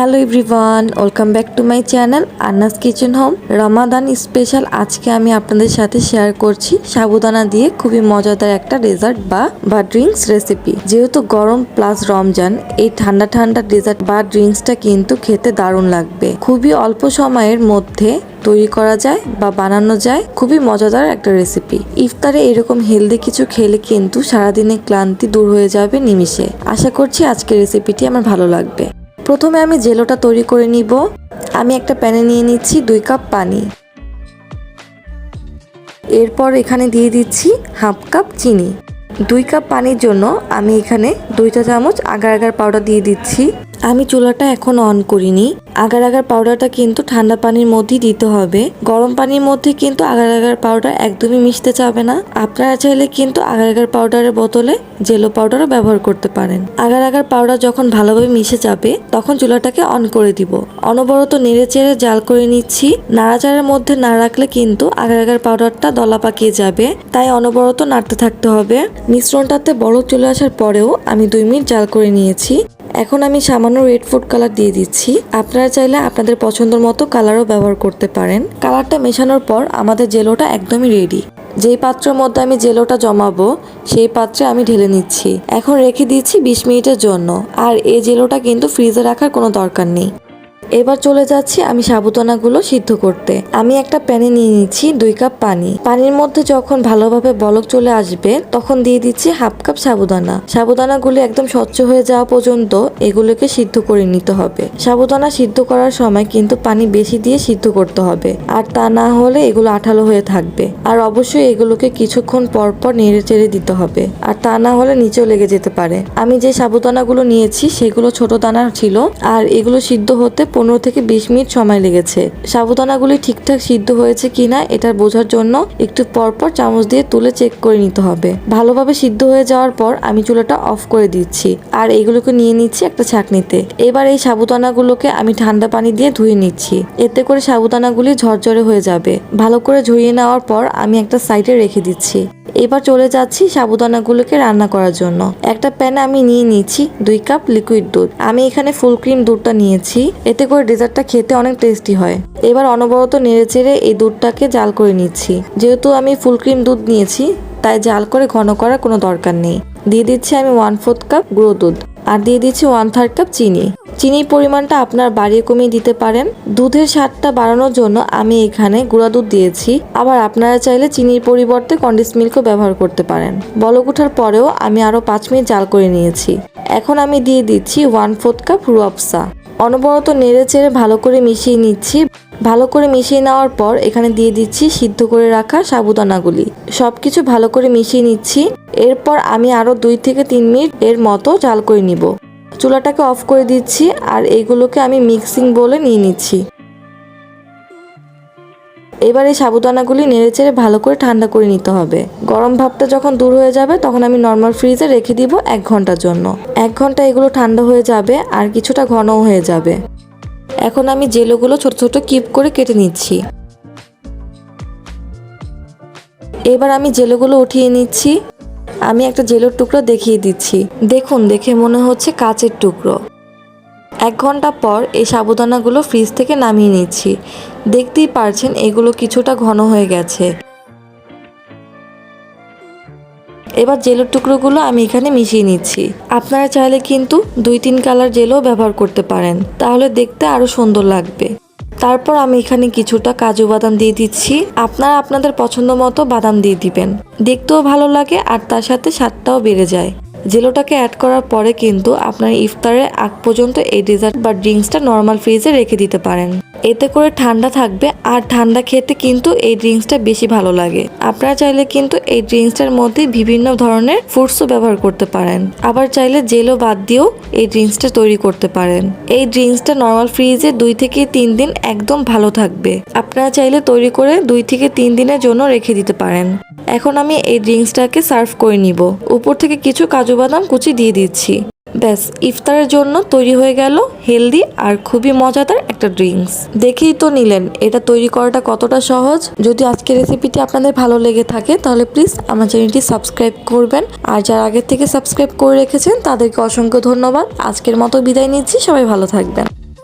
Hello everyone, welcome back to my channel Anna's kitchen home. Ramadan special আজকে আমি আপনাদের সাথে শেয়ার করছি সাবুদানা দিয়ে খুবই মজাদার একটা ডেজার্ট বা ড্রিঙ্কস রেসিপি। যেহেতু গরম প্লাস রমজান, এই ঠান্ডা ঠান্ডা ডেজার্ট বা ড্রিঙ্কসটা কিন্তু খেতে দারুণ লাগবে। খুবই অল্প সময়ের মধ্যে তৈরি করা যায় বা বানানো যায়, খুবই মজাদার একটা রেসিপি। ইফতারে এরকম হেলদি কিছু খেলে কিন্তু সারাদিনের ক্লান্তি দূর হয়ে যাবে নিমিষে। আশা করছি আজকের রেসিপিটি আমার ভালো লাগবে। প্রথমে আমি জেলোটা তৈরি করে নিব। আমি একটা প্যানে নিয়ে নিচ্ছি 2 কাপ পানি। এরপর এখানে দিয়ে দিচ্ছি হাফ কাপ চিনি। 2 কাপ পানির জন্য আমি এখানে 2 চা চামচ আগার আগার পাউডার দিয়ে দিচ্ছি। আমি চুলাটা এখন অন করিনি। আগার আগার পাউডারটা কিন্তু ঠান্ডা পানির মধ্যেই দিতে হবে। গরম পানির মধ্যে কিন্তু আগার আগার পাউডার একদমই মিশতে যাবে না। আপনারা চাইলে কিন্তু আগার আগার পাউডারের বদলে জেলো পাউডারও ব্যবহার করতে পারেন। আগার আগার পাউডার যখন ভালোভাবে মিশে যাবে তখন চুলাটাকে অন করে দিব। অনবরত নেড়ে চেড়ে জাল করে নিচ্ছি। নাড়াচাড়ার মধ্যে না রাখলে কিন্তু আগার আগার পাউডারটা দলা পাকিয়ে যাবে, তাই অনবরত নাড়তে থাকতে হবে। মিশ্রণটাতে বরফ চলে আসার পরেও আমি 2 মিনিট জাল করে নিয়েছি। এখন আমি সামান্য রেড ফুড কালার দিয়ে দিচ্ছি। আপনারা চাইলে আপনাদের পছন্দের মতো কালারও ব্যবহার করতে পারেন। কালারটা মেশানোর পর আমাদের জেলোটা একদমই রেডি। যেই পাত্রের মধ্যে আমি জেলোটা জমাবো সেই পাত্রে আমি ঢেলে নিচ্ছি। এখন রেখে দিচ্ছি 20 মিনিটের জন্য। আর এই জেলোটা কিন্তু ফ্রিজে রাখার কোনো দরকার নেই। এবার চলে যাচ্ছি আমি সাবুদানাগুলো সিদ্ধ করতে। আমি একটা প্যানে নিয়ে নিচ্ছি 2 কাপ পানি। পানির মধ্যে যখন ভালোভাবে বলক চলে আসবে তখন দিয়ে দিচ্ছি হাফ কাপ সাবুদানা। সাবুদানাগুলো একদম স্বচ্ছ হয়ে যাওয়া পর্যন্ত এগুলোকে সিদ্ধ করে নিতে হবে। সাবুদানা সিদ্ধ করার সময় কিন্তু পানি বেশি দিয়ে সিদ্ধ করতে হবে, আর তা না হলে এগুলো আঠালো হয়ে থাকবে। আর অবশ্যই এগুলোকে কিছুক্ষণ পর পর নেড়ে চেড়ে দিতে হবে, আর তা না হলে নিচেও লেগে যেতে পারে। আমি যে সাবুদানাগুলো নিয়েছি সেগুলো ছোট দানা ছিল, আর এগুলো সিদ্ধ হতে 15 থেকে 20 মিনিট সময় লেগেছে। সাবুদানাগুলি ঠিকঠাক সিদ্ধ হয়েছে কিনা এটা বোঝার জন্য একটু পরপর চামচ দিয়ে তুলে চেক করে নিতে হবে। ভালোভাবে সিদ্ধ হয়ে যাওয়ার পর আমি চুলাটা অফ করে দিচ্ছি, আর এগুলোকে নিয়ে নিচ্ছি একটা ছাঁকনিতে। এবার এই সাবুদানাগুলোকে আমি ঠান্ডা পানি দিয়ে ধুয়ে নিচ্ছি। এতে করে সাবুদানাগুলি ঝরঝরে হয়ে যাবে। ভালো করে ঝরিয়ে নেওয়ার পর আমি একটা সাইডে রেখে দিচ্ছি। এবার চলে যাচ্ছি সাবুদানাগুলোকে রান্না করার জন্য। একটা প্যানে আমি নিয়ে নিচ্ছি 2 কাপ লিকুইড দুধ। আমি এখানে ফুল ক্রিম দুধটা নিয়েছি, এতে করে ডেজার্টটা খেতে অনেক টেস্টি হয়। এবার অনবরত নেড়ে চেড়ে এই দুধটাকে জাল করে নিচ্ছি। যেহেতু আমি ফুল ক্রিম দুধ নিয়েছি তাই জাল করে ঘন করার কোনো দরকার নেই। দিয়ে দিচ্ছি আমি 1/4 কাপ গুঁড়ো দুধ, আর দিয়ে দিচ্ছি 1/3 কাপ চিনি। চিনির পরিমাণটা আপনার বাড়িয়ে কমিয়ে দিতে পারেন। দুধের স্বাদটা বাড়ানোর জন্য আমি এখানে গুঁড়া দুধ দিয়েছি। আবার আপনারা চাইলে চিনির পরিবর্তে কন্ডেন্স মিল্কও ব্যবহার করতে পারেন। বলক ওঠার পরেও আমি আরো 5 মিনিট জাল করে নিয়েছি। এখন আমি দিয়ে দিচ্ছি 1/4 কাপ রুয়াবসা। অনবরত নেড়ে চেড়ে ভালো করে মিশিয়ে নিচ্ছি। ভালো করে মিশিয়ে নেওয়ার পর এখানে দিয়ে দিচ্ছি সিদ্ধ করে রাখা সাবুদানাগুলি। সবকিছু ভালো করে মিশিয়ে নিচ্ছি। এরপর আমি আরো 2 থেকে 3 মিনিট এর মতো জাল করে নিব। চুলাটাকে অফ করে দিচ্ছি, আর এগুলোকে আমি মিক্সিং বলে নিয়ে নিচ্ছি। এবার এই সাবুদানাগুলি নেড়ে চেড়ে ভালো করে ঠান্ডা করে নিতে হবে। গরম ভাবটা যখন দূর হয়ে যাবে তখন আমি নর্মাল ফ্রিজে রেখে দিব 1 ঘন্টার জন্য। 1 ঘন্টা এগুলো ঠান্ডা হয়ে যাবে আর কিছুটা ঘনও হয়ে যাবে। এখন আমি জেলোগুলো ছোট ছোট কিউব করে কেটে নিচ্ছি। এবার আমি জেলোগুলো উঠিয়ে নিচ্ছি। আমি একটা জেলোর টুকরো দেখিয়ে দিচ্ছি। দেখুন, দেখে মনে হচ্ছে কাচের টুকরো। 1 ঘন্টা পর এই সাবুদানাগুলো ফ্রিজ থেকে নামিয়ে নিচ্ছি। দেখতেই পারছেন এগুলো কিছুটা ঘন হয়ে গেছে। এবার জেলোর টুকরোগুলো আমি এখানে মিশিয়ে নিচ্ছি। আপনারা চাইলে কিন্তু 2-3 কালার জেলো ব্যবহার করতে পারেন, তাহলে দেখতে আরো সুন্দর লাগবে। তারপর আমি এখানে কিছুটা কাজু বাদাম দিয়ে দিচ্ছি। আপনারা আপনাদের পছন্দ মতো বাদাম দিয়ে দিবেন, দেখতেও ভালো লাগে আর তার সাথে স্বাদটাও বেড়ে যায়। জেলোটাকে অ্যাড করার পরে কিন্তু আপনার ইফতারের আগ পর্যন্ত এই ডেজার্ট বা ড্রিঙ্কসটা নর্মাল ফ্রিজে রেখে দিতে পারেন। এতে করে ঠান্ডা থাকবে, আর ঠান্ডা খেতে কিন্তু এই ড্রিঙ্কসটা বেশি ভালো লাগে। আপনারা চাইলে কিন্তু এই ড্রিঙ্কসটার মধ্যে বিভিন্ন ধরনের ফ্রুটসও ব্যবহার করতে পারেন। আবার চাইলে জেলো বাদ দিয়েও এই ড্রিঙ্কসটা তৈরি করতে পারেন। এই ড্রিঙ্কসটা নর্মাল ফ্রিজে 2 থেকে 3 দিন একদম ভালো থাকবে। আপনারা চাইলে তৈরি করে 2 থেকে 3 দিনের জন্য রেখে দিতে পারেন। এখন আমি এই ড্রিঙ্কসটাকে সার্ভ করে নিব। উপর থেকে কিছু কাজু বাদাম কুচি দিয়ে দিচ্ছি। ব্যাস, ইফতারের জন্য তৈরি হয়ে গেল হেলদি আর খুবই মজাদার একটা ড্রিঙ্কস। দেখেই তো নিলেন এটা তৈরি করাটা কতটা সহজ। যদি আজকের রেসিপিটি আপনাদের ভালো লেগে থাকে তাহলে প্লিজ আমার চ্যানেলটি সাবস্ক্রাইব করবেন। আর যারা আগের থেকে সাবস্ক্রাইব করে রেখেছেন তাদেরকে অসংখ্য ধন্যবাদ। আজকের মতো বিদায় নিচ্ছি, সবাই ভালো থাকবেন।